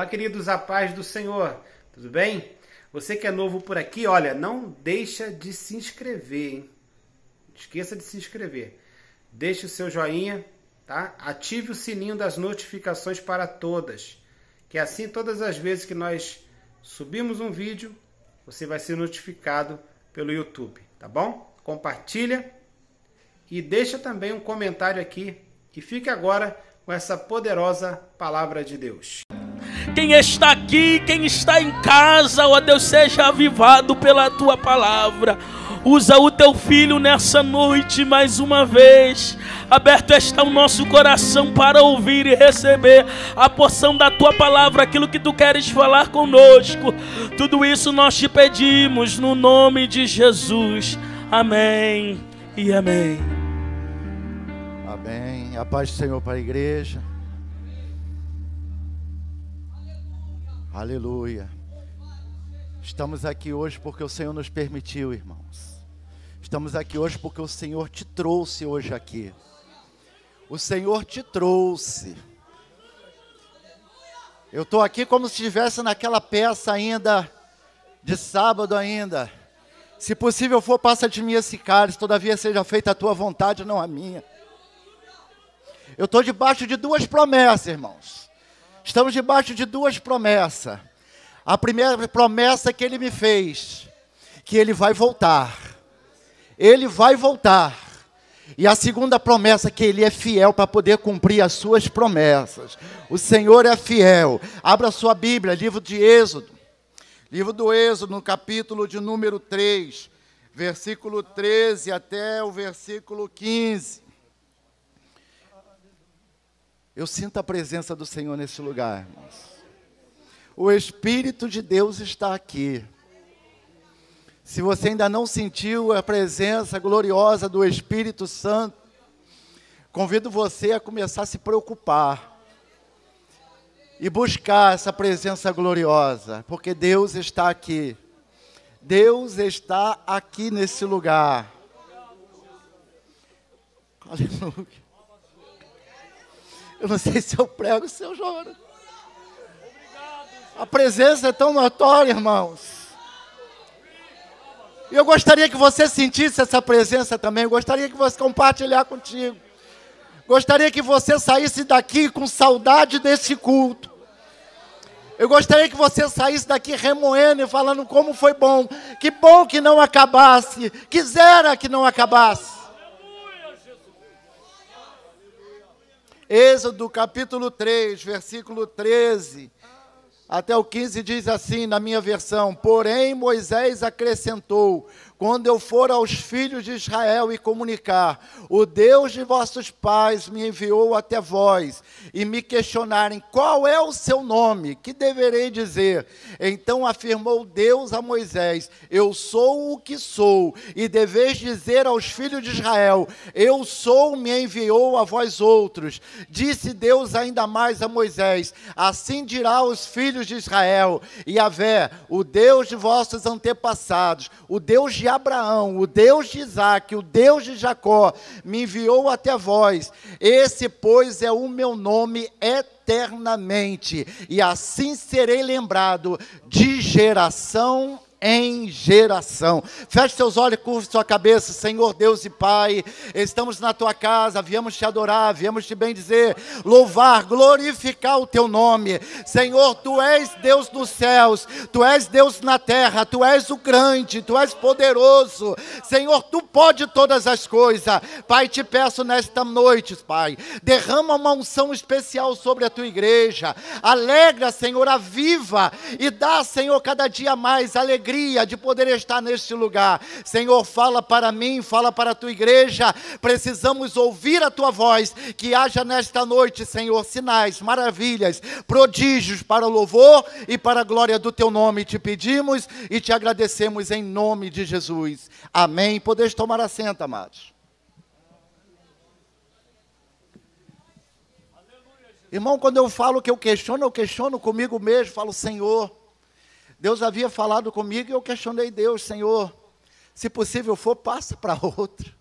Olá, queridos, a paz do Senhor, tudo bem? Você que é novo por aqui, olha, não deixa de se inscrever, hein? Não esqueça de se inscrever. Deixe o seu joinha, tá? Ative o sininho das notificações para todas, que assim todas as vezes que nós subimos um vídeo, você vai ser notificado pelo YouTube, tá bom? Compartilha e deixa também um comentário aqui e fique agora com essa poderosa palavra de Deus. Quem está aqui, quem está em casa, ó Deus, seja avivado pela tua palavra. Usa o teu filho nessa noite mais uma vez. Aberto está o nosso coração para ouvir e receber a porção da tua palavra, aquilo que tu queres falar conosco. Tudo isso nós te pedimos no nome de Jesus. Amém e amém. Amém. A paz do Senhor para a igreja. Aleluia. Estamos aqui hoje porque o Senhor nos permitiu, irmãos. Estamos aqui hoje porque o Senhor te trouxe hoje aqui. O Senhor te trouxe. Eu estou aqui como se estivesse naquela peça ainda, de sábado ainda. Se possível for, passa de mim esse cálice, todavia seja feita a tua vontade, não a minha. Eu estou debaixo de duas promessas, irmãos. Estamos debaixo de duas promessas. A primeira promessa que Ele me fez, que Ele vai voltar. Ele vai voltar. E a segunda promessa, que Ele é fiel para poder cumprir as suas promessas. O Senhor é fiel. Abra sua Bíblia, livro de Êxodo. Livro do Êxodo, no capítulo de número 3, versículo 13 até o versículo 15. Eu sinto a presença do Senhor nesse lugar, irmãos. O Espírito de Deus está aqui. Se você ainda não sentiu a presença gloriosa do Espírito Santo, convido você a começar a se preocupar e buscar essa presença gloriosa, porque Deus está aqui. Deus está aqui nesse lugar. Aleluia. Eu não sei se eu prego, se eu choro. A presença é tão notória, irmãos. E eu gostaria que você sentisse essa presença também. Eu gostaria que você compartilhar contigo. Gostaria que você saísse daqui com saudade desse culto. Eu gostaria que você saísse daqui remoendo e falando como foi bom. Que bom que não acabasse. Quisera que não acabasse. Êxodo capítulo 3, versículo 13 até o 15 diz assim na minha versão: porém Moisés acrescentou: quando eu for aos filhos de Israel e comunicar, o Deus de vossos pais me enviou até vós, e me questionarem qual é o seu nome, que deverei dizer? Então afirmou Deus a Moisés: eu sou o que sou, e deveis dizer aos filhos de Israel: eu sou, me enviou a vós outros. Disse Deus ainda mais a Moisés: assim dirá aos filhos de Israel: Yahvé, o Deus de vossos antepassados, o Deus de Abraão, o Deus de Isaque, o Deus de Jacó, me enviou até vós. Esse, pois, é o meu nome eternamente, e assim serei lembrado de geração em geração. Feche seus olhos, curve sua cabeça. Senhor Deus e Pai, estamos na tua casa, viemos te adorar, viemos te bendizer, louvar, glorificar o teu nome. Senhor, tu és Deus dos céus, tu és Deus na terra, tu és o grande, tu és poderoso. Senhor, tu pode todas as coisas. Pai, te peço nesta noite, Pai, derrama uma unção especial sobre a tua igreja. Alegra, Senhor, aviva e dá, Senhor, cada dia mais alegria de poder estar neste lugar. Senhor, fala para mim, fala para a tua igreja. Precisamos ouvir a tua voz. Que haja nesta noite, Senhor, sinais, maravilhas, prodígios para o louvor e para a glória do teu nome. Te pedimos e te agradecemos em nome de Jesus. Amém. Podeis tomar assento, amados. Irmão, quando eu falo que eu questiono comigo mesmo. Falo: Senhor, Deus havia falado comigo e eu questionei Deus: Senhor, se possível for, passa para outro.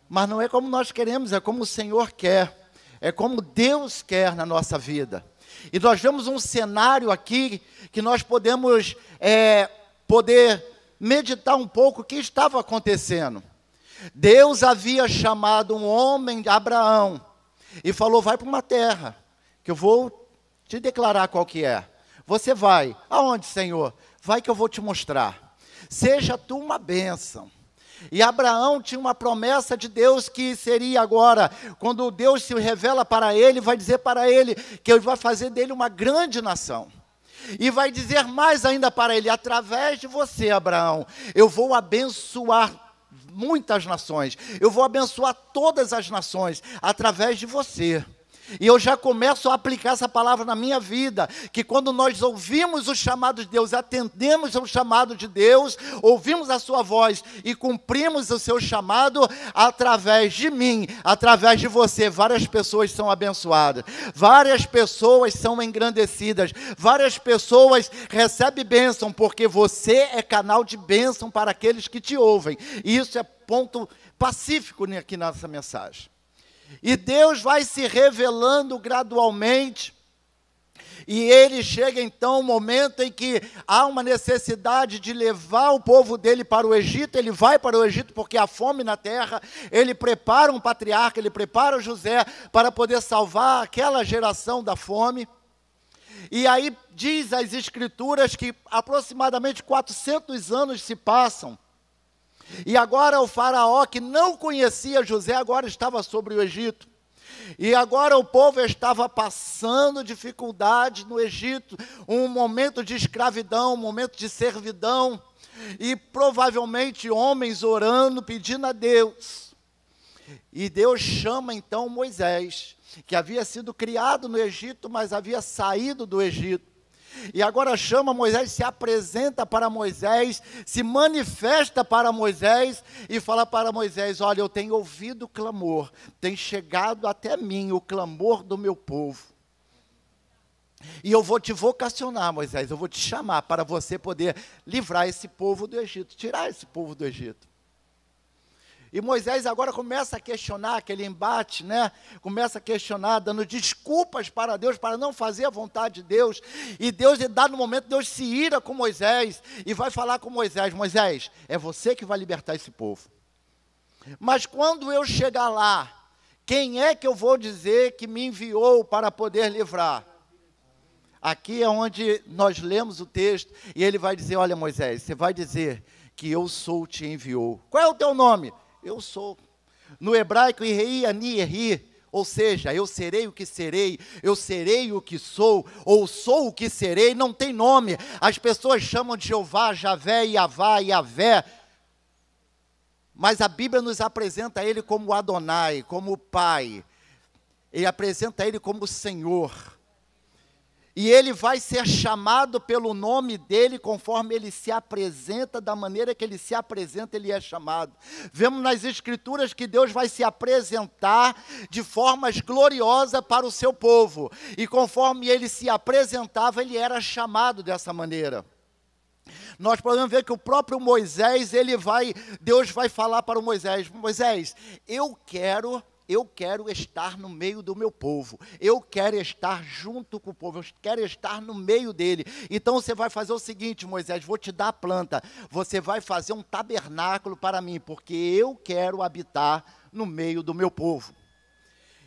Mas não é como nós queremos, é como o Senhor quer. É como Deus quer na nossa vida. E nós vemos um cenário aqui que nós podemos poder meditar um pouco o que estava acontecendo. Deus havia chamado um homem, Abraão, e falou, vai para uma terra, que eu vou te declarar qual que é. Você vai. Aonde, Senhor? Vai que eu vou te mostrar. Seja tu uma bênção. E Abraão tinha uma promessa de Deus que seria agora, quando Deus se revela para ele, vai dizer para ele que ele vai fazer dele uma grande nação. E vai dizer mais ainda para ele, através de você, Abraão, eu vou abençoar muitas nações. Eu vou abençoar todas as nações através de você. E eu já começo a aplicar essa palavra na minha vida, que quando nós ouvimos o chamado de Deus, atendemos ao chamado de Deus, ouvimos a sua voz e cumprimos o seu chamado, através de mim, através de você, várias pessoas são abençoadas, várias pessoas são engrandecidas, várias pessoas recebem bênção, porque você é canal de bênção para aqueles que te ouvem. E isso é ponto pacífico aqui nessa mensagem. E Deus vai se revelando gradualmente, e ele chega então um momento em que há uma necessidade de levar o povo dele para o Egito. Ele vai para o Egito porque há fome na terra, ele prepara um patriarca, ele prepara José para poder salvar aquela geração da fome. E aí diz as escrituras que aproximadamente 400 anos se passam, e agora o faraó, que não conhecia José, agora estava sobre o Egito. E agora o povo estava passando dificuldade no Egito, um momento de escravidão, um momento de servidão. E provavelmente homens orando, pedindo a Deus. E Deus chama então Moisés, que havia sido criado no Egito, mas havia saído do Egito. E agora chama Moisés, se apresenta para Moisés, se manifesta para Moisés e fala para Moisés, olha, eu tenho ouvido o clamor, tem chegado até mim o clamor do meu povo. E eu vou te vocacionar, Moisés, eu vou te chamar para você poder livrar esse povo do Egito, tirar esse povo do Egito. E Moisés agora começa a questionar aquele embate, né? Começa a questionar, dando desculpas para Deus, para não fazer a vontade de Deus. E Deus, em dado momento, Deus se ira com Moisés e vai falar com Moisés, Moisés, é você que vai libertar esse povo. Mas quando eu chegar lá, quem é que eu vou dizer que me enviou para poder livrar? Aqui é onde nós lemos o texto e ele vai dizer, olha Moisés, você vai dizer que eu sou te enviou. Qual é o teu nome? Eu sou. No hebraico, Irei, Ani, Eri, ou seja, eu serei o que serei, eu serei o que sou, ou sou o que serei, não tem nome. As pessoas chamam de Jeová, Javé, Iavá, Iavé, mas a Bíblia nos apresenta ele como Adonai, como Pai, ele apresenta ele como Senhor. E ele vai ser chamado pelo nome dele, conforme ele se apresenta, da maneira que ele se apresenta, ele é chamado. Vemos nas Escrituras que Deus vai se apresentar de formas gloriosas para o seu povo. E conforme ele se apresentava, ele era chamado dessa maneira. Nós podemos ver que o próprio Moisés, Deus vai falar para o Moisés, Moisés, eu quero estar no meio do meu povo, eu quero estar junto com o povo, eu quero estar no meio dele. Então você vai fazer o seguinte, Moisés, vou te dar a planta, você vai fazer um tabernáculo para mim, porque eu quero habitar no meio do meu povo.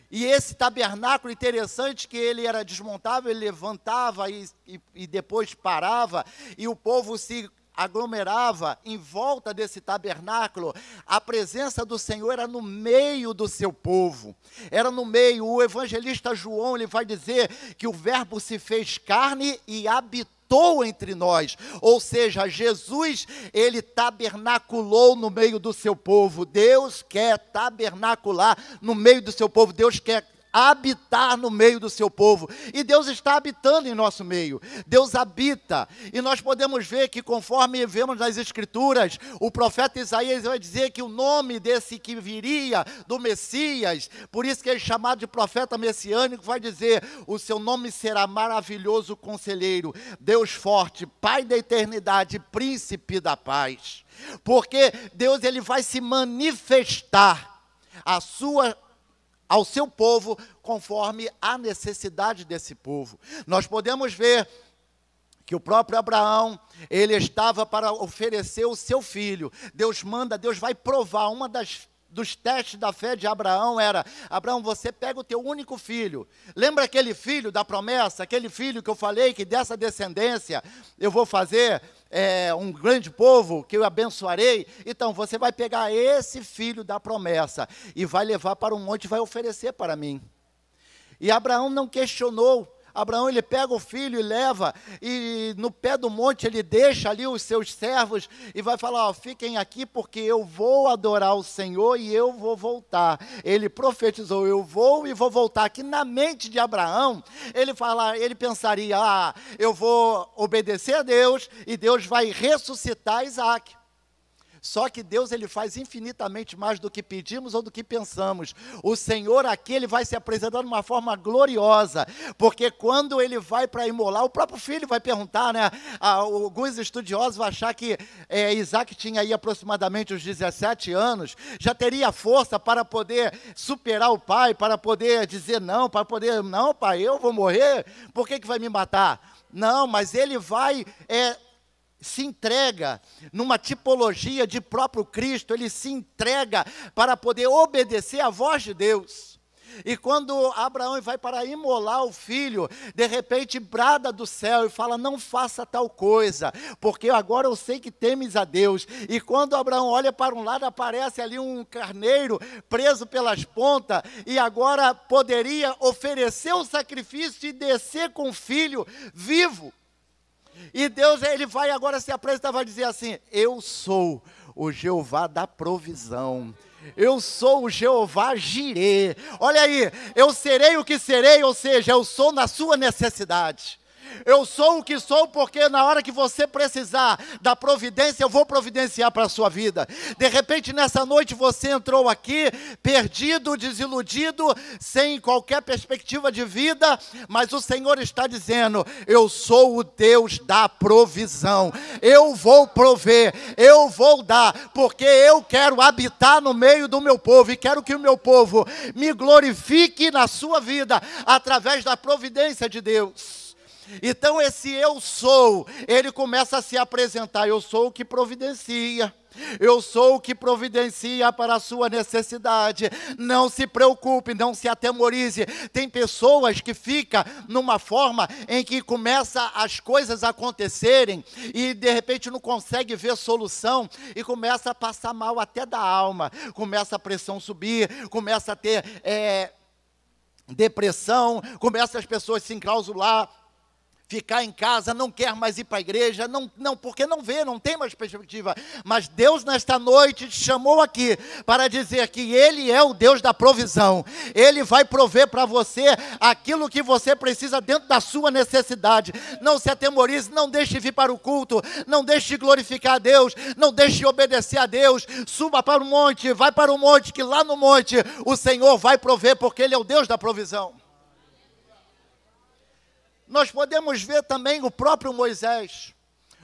E esse tabernáculo, interessante que ele era desmontável, ele levantava e depois parava, e o povo se aglomerava em volta desse tabernáculo. A presença do Senhor era no meio do seu povo, era no meio. O evangelista João, ele vai dizer que o verbo se fez carne e habitou entre nós, ou seja, Jesus, ele tabernaculou no meio do seu povo. Deus quer tabernacular no meio do seu povo, Deus quer habitar no meio do seu povo, e Deus está habitando em nosso meio, Deus habita, e nós podemos ver que conforme vemos nas Escrituras, o profeta Isaías vai dizer que o nome desse que viria, do Messias, por isso que ele é chamado de profeta messiânico, vai dizer, o seu nome será maravilhoso conselheiro, Deus forte, Pai da eternidade, príncipe da paz, porque Deus ele vai se manifestar, a sua ao seu povo conforme a necessidade desse povo. Nós podemos ver que o próprio Abraão, ele estava para oferecer o seu filho. Deus manda, Deus vai provar. Dos testes da fé de Abraão era: Abraão, você pega o teu único filho. Lembra aquele filho da promessa? Aquele filho que eu falei que dessa descendência eu vou fazer um grande povo, que eu abençoarei. Então, você vai pegar esse filho da promessa e vai levar para um monte e vai oferecer para mim. E Abraão não questionou. Abraão, ele pega o filho e leva, e no pé do monte ele deixa ali os seus servos e vai falar: ó, fiquem aqui porque eu vou adorar o Senhor e eu vou voltar. Ele profetizou: eu vou e vou voltar. Que na mente de Abraão, ele pensaria: eu vou obedecer a Deus e Deus vai ressuscitar Isaac. Só que Deus, ele faz infinitamente mais do que pedimos ou do que pensamos. O Senhor aqui, ele vai se apresentar de uma forma gloriosa, porque quando ele vai para imolar, o próprio filho vai perguntar, né? Alguns estudiosos vão achar que Isaac tinha aí aproximadamente uns 17 anos, já teria força para poder superar o pai, para poder dizer não, não, pai, eu vou morrer, por que vai me matar? Não, mas ele vai... se entrega numa tipologia de próprio Cristo, ele se entrega para poder obedecer à voz de Deus. E quando Abraão vai para imolar o filho, de repente brada do céu e fala: não faça tal coisa, porque agora eu sei que temes a Deus. E quando Abraão olha para um lado, aparece ali um carneiro preso pelas pontas, e agora poderia oferecer o sacrifício e descer com o filho vivo. E Deus, ele vai agora se apresentar, vai dizer assim: eu sou o Jeová da provisão. Eu sou o Jeová Jirê. Olha aí, eu serei o que serei, ou seja, eu sou na sua necessidade. Eu sou o que sou porque na hora que você precisar da providência, eu vou providenciar para a sua vida. De repente, nessa noite, você entrou aqui perdido, desiludido, sem qualquer perspectiva de vida, mas o Senhor está dizendo: eu sou o Deus da provisão. Eu vou prover, eu vou dar, porque eu quero habitar no meio do meu povo e quero que o meu povo me glorifique na sua vida através da providência de Deus. Então esse eu sou, ele começa a se apresentar: eu sou o que providencia, eu sou o que providencia para a sua necessidade. Não se preocupe, não se atemorize. Tem pessoas que ficam numa forma em que começa as coisas a acontecerem e de repente não consegue ver solução e começa a passar mal até da alma, começa a pressão subir, começa a ter depressão, começa as pessoas a se enclausurar, ficar em casa, não quer mais ir para a igreja, porque não vê, não tem mais perspectiva. Mas Deus nesta noite te chamou aqui para dizer que Ele é o Deus da provisão. Ele vai prover para você aquilo que você precisa dentro da sua necessidade. Não se atemorize, não deixe de vir para o culto, não deixe de glorificar a Deus, não deixe de obedecer a Deus. Suba para o monte, vai para o monte, que lá no monte o Senhor vai prover, porque Ele é o Deus da provisão. Nós podemos ver também o próprio Moisés.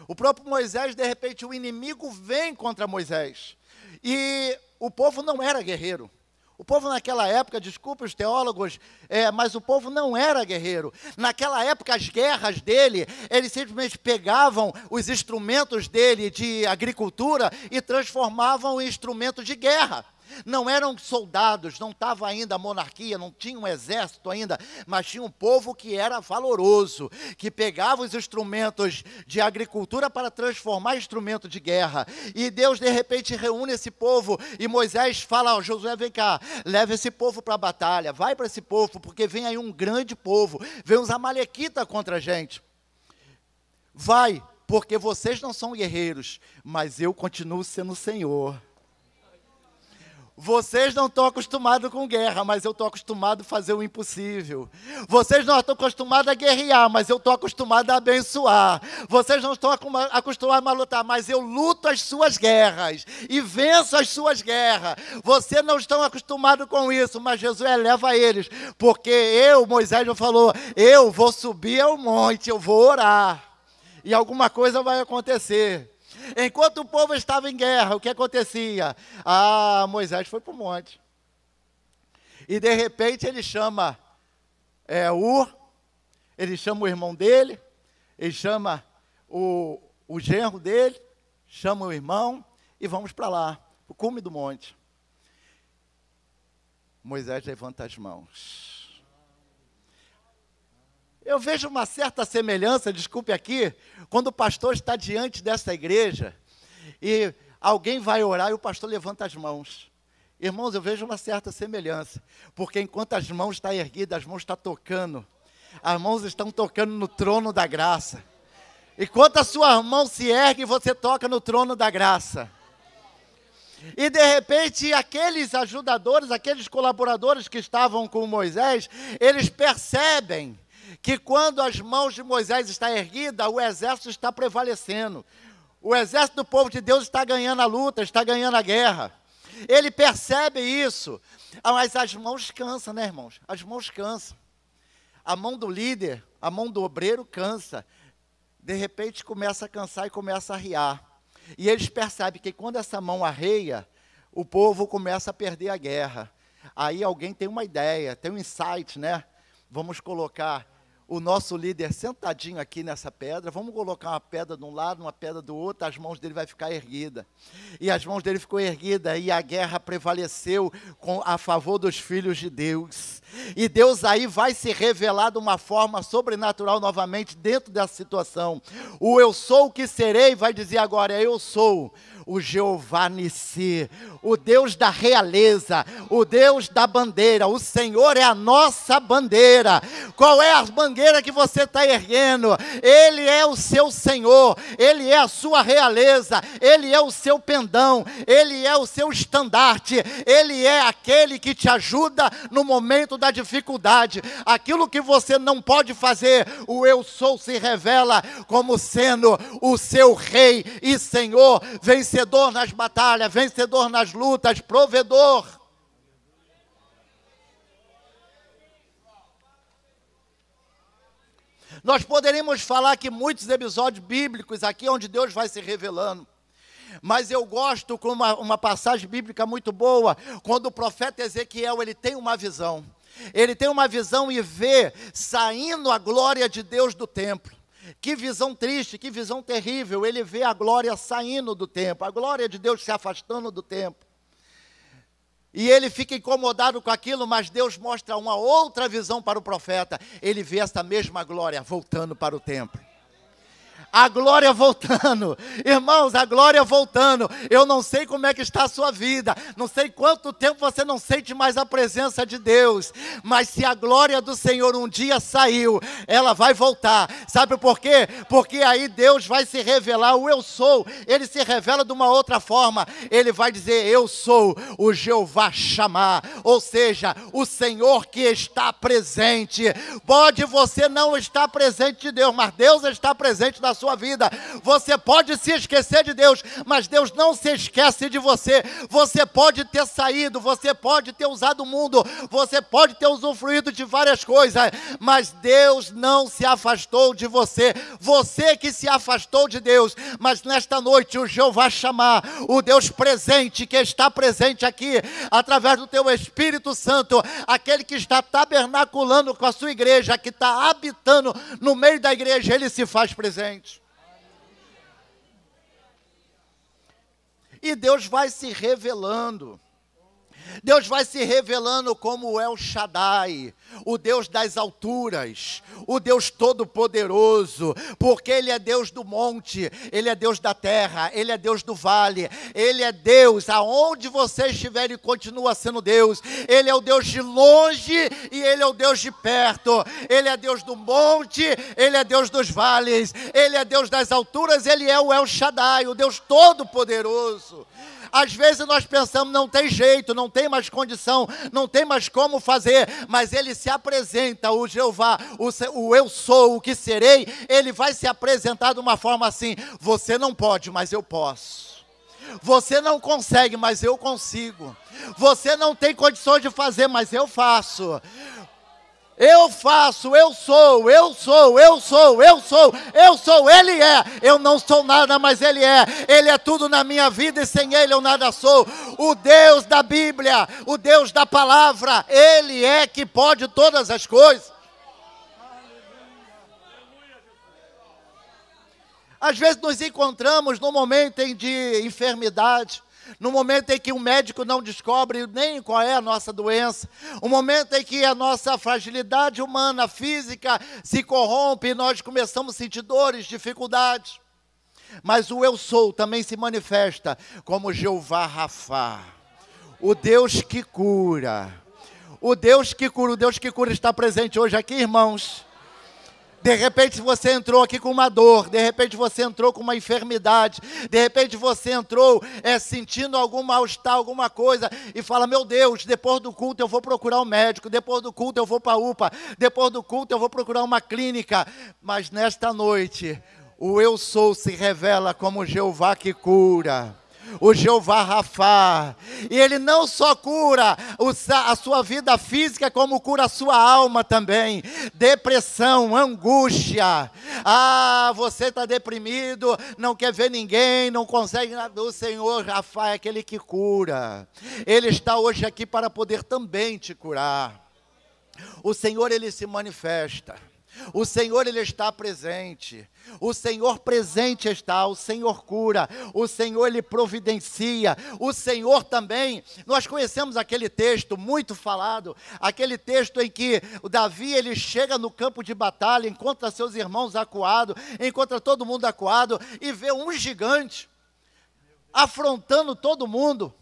O próprio Moisés, de repente, o inimigo vem contra Moisés. E o povo não era guerreiro. O povo naquela época, desculpe os teólogos, mas o povo não era guerreiro. Naquela época, as guerras dele, eles simplesmente pegavam os instrumentos dele de agricultura e transformavam em instrumentos de guerra. Não eram soldados, não estava ainda a monarquia, não tinha um exército ainda, mas tinha um povo que era valoroso, que pegava os instrumentos de agricultura para transformar em instrumento de guerra. E Deus, de repente, reúne esse povo e Moisés fala: Josué, vem cá, leva esse povo para a batalha, vai para esse povo, porque vem aí um grande povo, vem uns amalequitas contra a gente. Vai, porque vocês não são guerreiros, mas eu continuo sendo o Senhor. Vocês não estão acostumados com guerra, mas eu estou acostumado a fazer o impossível. Vocês não estão acostumados a guerrear, mas eu estou acostumado a abençoar. Vocês não estão acostumados a lutar, mas eu luto as suas guerras e venço as suas guerras. Vocês não estão acostumados com isso, mas Jesus leva eles, porque Moisés já falou: eu vou subir ao monte, eu vou orar, e alguma coisa vai acontecer. Enquanto o povo estava em guerra, o que acontecia? Moisés foi para o monte. E de repente ele chama ele chama o irmão dele, ele chama o genro dele, chama o irmão e vamos para lá, o cume do monte. Moisés levanta as mãos. Eu vejo uma certa semelhança, desculpe aqui, quando o pastor está diante dessa igreja e alguém vai orar e o pastor levanta as mãos. Irmãos, eu vejo uma certa semelhança, porque enquanto as mãos estão erguidas, as mãos estão tocando, as mãos estão tocando no trono da graça. Enquanto a sua mão se ergue, você toca no trono da graça. E de repente, aqueles ajudadores, aqueles colaboradores que estavam com Moisés, eles percebem que quando as mãos de Moisés estão erguidas, o exército está prevalecendo. O exército do povo de Deus está ganhando a luta, está ganhando a guerra. Ele percebe isso, mas as mãos cansam, né, irmãos? As mãos cansam. A mão do líder, a mão do obreiro cansa. De repente começa a cansar e começa a arriar. E eles percebem que quando essa mão arreia, o povo começa a perder a guerra. Aí alguém tem uma ideia, tem um insight, né? Vamos colocar o nosso líder sentadinho aqui nessa pedra, vamos colocar uma pedra de um lado, uma pedra do outro, as mãos dele vai ficar erguida. E as mãos dele ficou erguida e a guerra prevaleceu a favor dos filhos de Deus. E Deus aí vai se revelar de uma forma sobrenatural novamente dentro dessa situação. O eu sou o que serei vai dizer agora, eu sou o Jeová Nissi, o Deus da realeza, o Deus da bandeira. O Senhor é a nossa bandeira. Qual é a bandeira que você está erguendo? Ele é o seu Senhor, Ele é a sua realeza, Ele é o seu pendão, Ele é o seu estandarte, Ele é aquele que te ajuda no momento da dificuldade. Aquilo que você não pode fazer, o eu sou se revela como sendo o seu rei e Senhor, vencedor nas batalhas, vencedor nas lutas, provedor. Nós poderíamos falar que muitos episódios bíblicos aqui onde Deus vai se revelando. Mas eu gosto com uma passagem bíblica muito boa, quando o profeta Ezequiel, ele tem uma visão. Ele tem uma visão e vê saindo a glória de Deus do templo. Que visão triste, que visão terrível. Ele vê a glória saindo do templo, a glória de Deus se afastando do templo. E ele fica incomodado com aquilo, mas Deus mostra uma outra visão para o profeta. Ele vê essa mesma glória voltando para o templo. A glória voltando, irmãos, a glória voltando. Eu não sei como é que está a sua vida, não sei quanto tempo você não sente mais a presença de Deus, mas se a glória do Senhor um dia saiu, ela vai voltar. Sabe por quê? Porque aí Deus vai se revelar, o eu sou, ele se revela de uma outra forma. Ele vai dizer, eu sou o Jeová Chamar, ou seja, o Senhor que está presente. Pode você não estar presente de Deus, mas Deus está presente na sua vida. Você pode se esquecer de Deus, mas Deus não se esquece de você. Você pode ter saído, você pode ter usado o mundo, você pode ter usufruído de várias coisas, mas Deus não se afastou de você. Você que se afastou de Deus, mas nesta noite o Jeová Chamar, o Deus presente, que está presente aqui, através do teu Espírito Santo, aquele que está tabernaculando com a sua igreja, que está habitando no meio da igreja, ele se faz presente. E Deus vai se revelando. Deus vai se revelando como El Shaddai, o Deus das alturas, o Deus todo-poderoso, porque Ele é Deus do monte, Ele é Deus da terra, Ele é Deus do vale, Ele é Deus, aonde você estiver, Ele continua sendo Deus. Ele é o Deus de longe e Ele é o Deus de perto, Ele é Deus do monte, Ele é Deus dos vales, Ele é Deus das alturas, Ele é o El Shaddai, o Deus todo-poderoso. Às vezes nós pensamos, não tem jeito, não tem mais condição, não tem mais como fazer, mas Ele se apresenta, o Jeová, o eu sou, o que serei, Ele vai se apresentar de uma forma assim, você não pode, mas eu posso. Você não consegue, mas eu consigo. Você não tem condições de fazer, mas eu faço. Eu faço, eu sou, Ele é. Eu não sou nada, mas Ele é. Ele é tudo na minha vida e sem Ele eu nada sou. O Deus da Bíblia, o Deus da palavra, Ele é que pode todas as coisas. Às vezes nos encontramos num momento de enfermidade, no momento em que o médico não descobre nem qual é a nossa doença, um momento em que a nossa fragilidade humana, física, se corrompe e nós começamos a sentir dores, dificuldades. Mas o eu sou também se manifesta como Jeová Rafá, o Deus que cura. O Deus que cura está presente hoje aqui, irmãos. De repente você entrou aqui com uma dor, de repente você entrou com uma enfermidade, de repente você entrou sentindo algum mal-estar, alguma coisa, e fala, meu Deus, depois do culto eu vou procurar um médico, depois do culto eu vou para a UPA, depois do culto eu vou procurar uma clínica. Mas nesta noite, o eu sou se revela como Jeová que cura. O Jeová Rafá, e Ele não só cura a sua vida física, como cura a sua alma também. Depressão, angústia, você está deprimido, não quer ver ninguém, não consegue nada. O Senhor Rafá é aquele que cura. Ele está hoje aqui para poder também te curar. O Senhor, Ele se manifesta. O Senhor, Ele está presente. O Senhor presente está, o Senhor cura, o Senhor Ele providencia, o Senhor também. Nós conhecemos aquele texto muito falado, aquele texto em que o Davi, ele chega no campo de batalha, encontra seus irmãos acuados, encontra todo mundo acuado e vê um gigante afrontando todo mundo.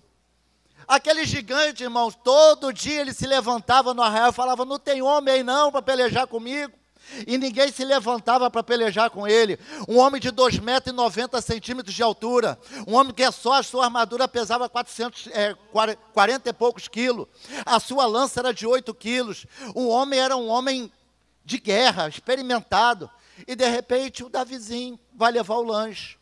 Aquele gigante, irmãos, todo dia ele se levantava no arraial e falava, não tem homem aí não para pelejar comigo. E ninguém se levantava para pelejar com ele. Um homem de 2,90 metros de altura, um homem que só a sua armadura pesava 40 e poucos quilos, a sua lança era de 8 quilos, o homem era um homem de guerra, experimentado, e de repente o Davizinho vai levar o lanche.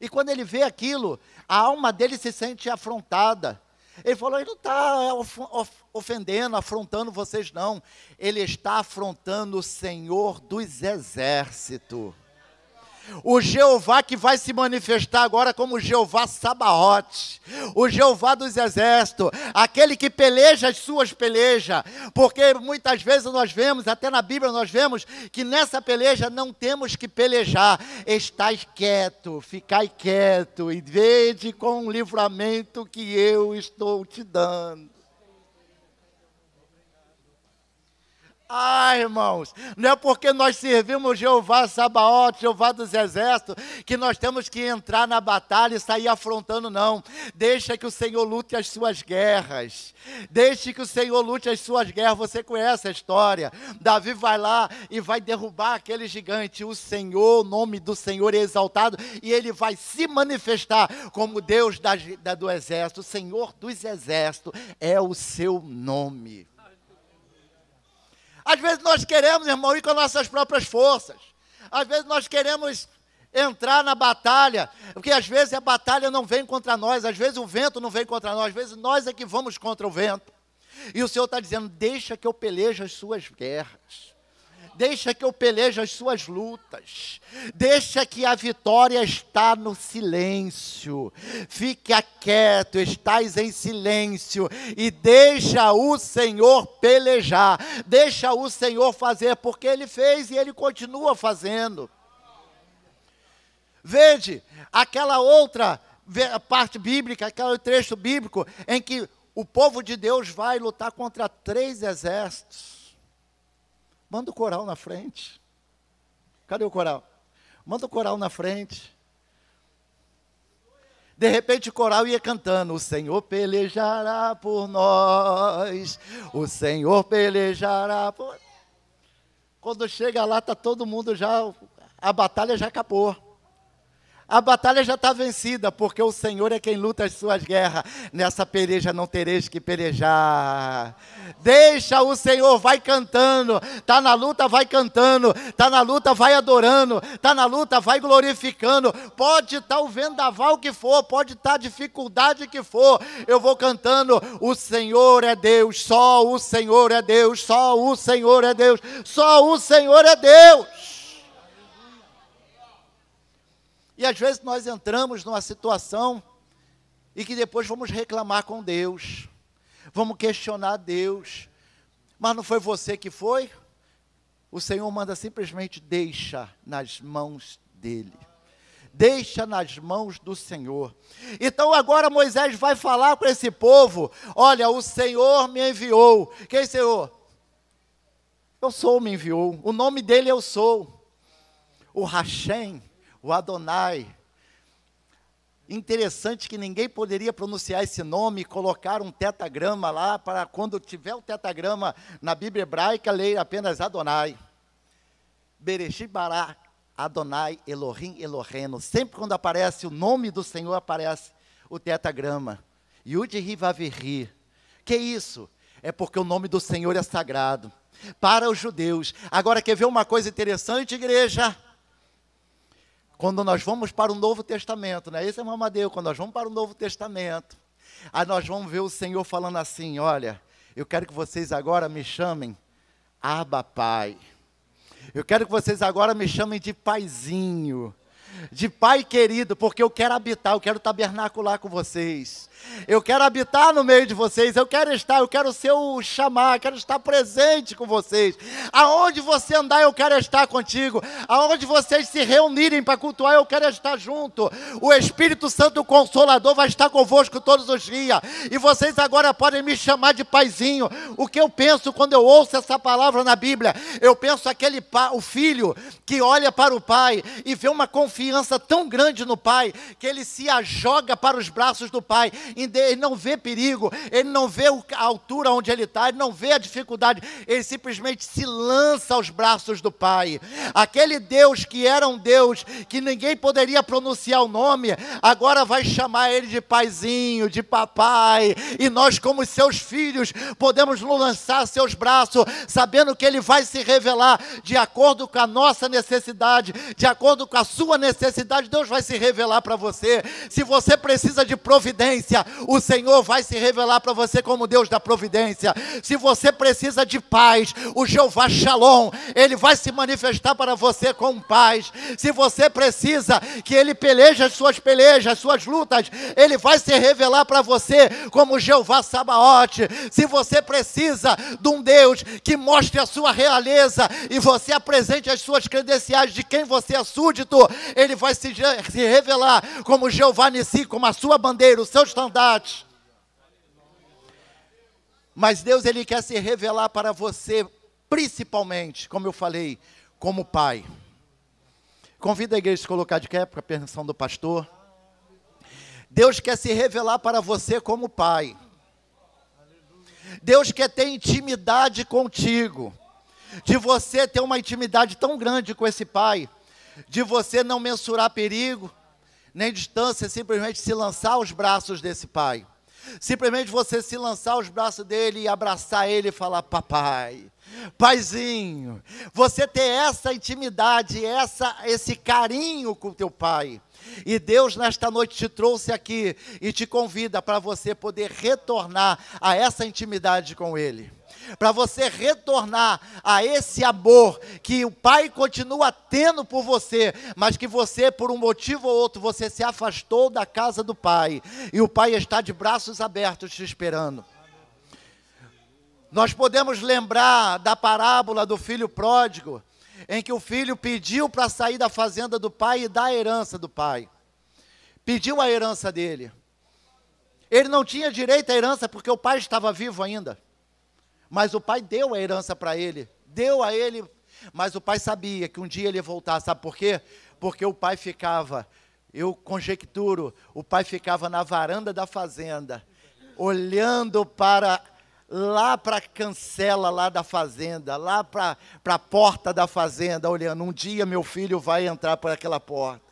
E quando ele vê aquilo, a alma dele se sente afrontada. Ele falou, ele não está ofendendo, afrontando vocês não. Ele está afrontando o Senhor dos Exércitos. O Jeová que vai se manifestar agora como Jeová Sabaote, o Jeová dos Exércitos, aquele que peleja as suas pelejas, porque muitas vezes nós vemos, até na Bíblia nós vemos, que nessa peleja não temos que pelejar, estais quieto, ficai quieto, e vede com o livramento que eu estou te dando. Irmãos, não é porque nós servimos Jeová Sabaote, Jeová dos Exércitos, que nós temos que entrar na batalha e sair afrontando, não. Deixa que o Senhor lute as suas guerras. Deixe que o Senhor lute as suas guerras. Você conhece a história. Davi vai lá e vai derrubar aquele gigante. O Senhor, o nome do Senhor é exaltado, e Ele vai se manifestar como Deus do Exército. O Senhor dos Exércitos é o seu nome. Às vezes nós queremos, irmão, ir com as nossas próprias forças. Às vezes nós queremos entrar na batalha, porque às vezes a batalha não vem contra nós, às vezes o vento não vem contra nós, às vezes nós é que vamos contra o vento. E o Senhor está dizendo, deixa que eu peleje as suas guerras. Deixa que eu peleje as suas lutas. Deixa que a vitória está no silêncio. Fica quieto, estás em silêncio. E deixa o Senhor pelejar. Deixa o Senhor fazer, porque Ele fez e Ele continua fazendo. Vede, aquela outra parte bíblica, aquele trecho bíblico, em que o povo de Deus vai lutar contra 3 exércitos. Manda o coral na frente. Cadê o coral? Manda o coral na frente. De repente o coral ia cantando, o Senhor pelejará por nós, o Senhor pelejará por... Quando chega lá, está todo mundo já, a batalha já acabou. A batalha já está vencida, porque o Senhor é quem luta as suas guerras. Nessa peleja não tereis que pelejar. Deixa o Senhor, vai cantando. Está na luta, vai cantando. Está na luta, vai adorando. Está na luta, vai glorificando. Pode estar o vendaval que for, pode estar a dificuldade que for. Eu vou cantando, o Senhor é Deus, só o Senhor é Deus, só o Senhor é Deus, só o Senhor é Deus. E às vezes nós entramos numa situação e que depois vamos reclamar com Deus, vamos questionar Deus, mas não foi você que foi? O Senhor manda simplesmente deixa nas mãos dEle, deixa nas mãos do Senhor. Então agora Moisés vai falar com esse povo, olha, o Senhor me enviou. Quem Senhor? Eu sou, me enviou, o nome dele eu sou, o Hashem, o Adonai. Interessante que ninguém poderia pronunciar esse nome e colocar um tetagrama lá, para quando tiver o tetagrama na Bíblia hebraica, ler apenas Adonai. Bereshit bara Adonai Elohim Eloheno. Sempre quando aparece o nome do Senhor, aparece o tetagrama. Yud Ri Vav Ri. Que isso? É porque o nome do Senhor é sagrado para os judeus. Agora, quer ver uma coisa interessante, igreja? Quando nós vamos para o Novo Testamento, não é isso, irmão Amadeu? Quando nós vamos para o Novo Testamento, aí nós vamos ver o Senhor falando assim, olha, eu quero que vocês agora me chamem Abba Pai. Eu quero que vocês agora me chamem de Paizinho, de Pai querido, porque eu quero habitar, eu quero tabernacular com vocês. Eu quero habitar no meio de vocês, eu quero ser o chamar, quero estar presente com vocês. Aonde você andar, eu quero estar contigo. Aonde vocês se reunirem para cultuar, eu quero estar junto. O Espírito Santo, o Consolador, vai estar convosco todos os dias. E vocês agora podem me chamar de Paizinho. O que eu penso quando eu ouço essa palavra na Bíblia? Eu penso o filho que olha para o pai e vê uma confiança tão grande no pai, que ele se joga para os braços do pai. Ele não vê perigo, ele não vê a altura onde ele está, ele não vê a dificuldade, ele simplesmente se lança aos braços do Pai. Aquele Deus que era um Deus que ninguém poderia pronunciar o nome, agora vai chamar ele de Paizinho, de Papai, e nós como seus filhos podemos nos lançar a seus braços, sabendo que ele vai se revelar de acordo com a nossa necessidade, de acordo com a sua necessidade. Deus vai se revelar para você. Se você precisa de providência, o Senhor vai se revelar para você como Deus da providência. Se você precisa de paz, o Jeová Shalom, ele vai se manifestar para você com paz. Se você precisa que ele peleje as suas pelejas, as suas lutas, ele vai se revelar para você como Jeová Sabaote. Se você precisa de um Deus que mostre a sua realeza e você apresente as suas credenciais de quem você é súdito, ele vai se revelar como Jeová Nissi, como a sua bandeira, o seu estandarte. Mas Deus, ele quer se revelar para você, principalmente, como eu falei, como Pai. Convido a igreja a se colocar de pé para a permissão do pastor. Deus quer se revelar para você como Pai. Deus quer ter intimidade contigo, de você ter uma intimidade tão grande com esse Pai, de você não mensurar perigo, nem distância, simplesmente se lançar aos braços desse Pai. Simplesmente você se lançar aos braços dele e abraçar ele e falar, papai, paizinho. Você ter essa intimidade, esse carinho com o teu pai. E Deus nesta noite te trouxe aqui e te convida para você poder retornar a essa intimidade com ele. Para você retornar a esse amor que o Pai continua tendo por você, mas que você, por um motivo ou outro, você se afastou da casa do Pai, e o Pai está de braços abertos te esperando. Nós podemos lembrar da parábola do filho pródigo, em que o filho pediu para sair da fazenda do pai e dar a herança do pai. Pediu a herança dele. Ele não tinha direito à herança porque o pai estava vivo ainda. Mas o pai deu a herança para ele, deu a ele, mas o pai sabia que um dia ele ia voltar, sabe por quê? Porque o pai ficava, eu conjecturo, o pai ficava na varanda da fazenda, olhando lá para a cancela lá da fazenda, lá para a porta da fazenda, olhando, um dia meu filho vai entrar por aquela porta.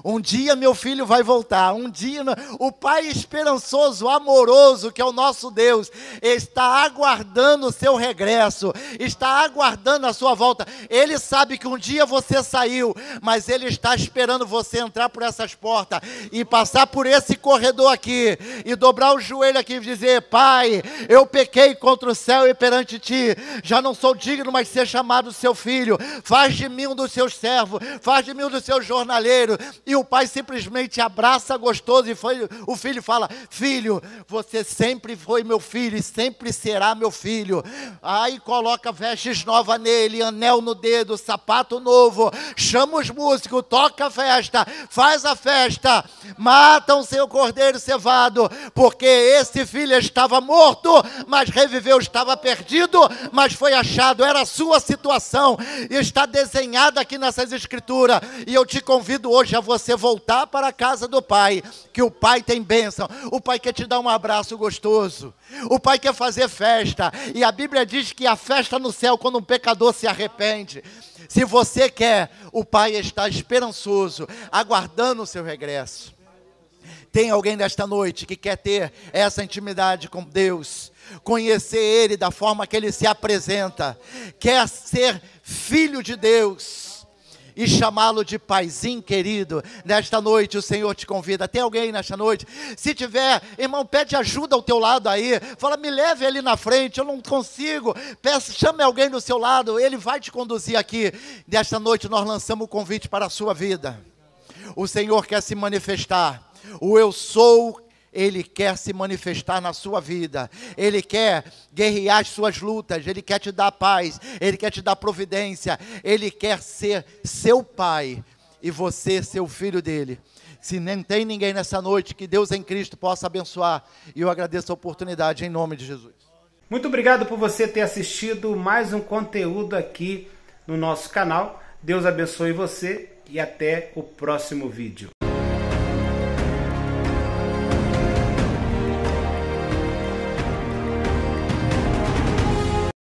Um dia meu filho vai voltar, um dia o Pai esperançoso, amoroso, que é o nosso Deus, está aguardando o seu regresso, está aguardando a sua volta. Ele sabe que um dia você saiu, mas Ele está esperando você entrar por essas portas e passar por esse corredor aqui, e dobrar o joelho aqui e dizer: Pai, eu pequei contra o céu e perante Ti, já não sou digno mais ser chamado seu filho, faz de mim um dos seus servos, faz de mim um dos seus jornaleiros. E o pai simplesmente abraça gostoso, e o filho fala: filho, você sempre foi meu filho e sempre será meu filho. Aí coloca vestes novas nele, anel no dedo, sapato novo, chama os músicos, toca a festa, faz a festa, matam seu cordeiro cevado, porque esse filho estava morto, mas reviveu, estava perdido, mas foi achado. Era a sua situação, e está desenhada aqui nessas escrituras. E eu te convido hoje a você voltar para a casa do Pai, que o Pai tem bênção. O Pai quer te dar um abraço gostoso, o Pai quer fazer festa, e a Bíblia diz que a festa no céu quando um pecador se arrepende. Se você quer, o Pai está esperançoso, aguardando o seu regresso. Tem alguém nesta noite que quer ter essa intimidade com Deus, conhecer Ele da forma que Ele se apresenta, quer ser filho de Deus e chamá-lo de paizinho querido? Nesta noite o Senhor te convida. Tem alguém nesta noite? Se tiver, irmão, pede ajuda ao teu lado aí, fala: me leve ali na frente, eu não consigo. Chame alguém do seu lado, ele vai te conduzir aqui. Nesta noite nós lançamos o convite para a sua vida. O Senhor quer se manifestar. O eu sou, Ele quer se manifestar na sua vida. Ele quer guerrear as suas lutas. Ele quer te dar paz. Ele quer te dar providência. Ele quer ser seu pai e você seu filho dele. Se nem tem ninguém nessa noite, que Deus em Cristo possa abençoar. E eu agradeço a oportunidade em nome de Jesus. Muito obrigado por você ter assistido mais um conteúdo aqui no nosso canal. Deus abençoe você e até o próximo vídeo.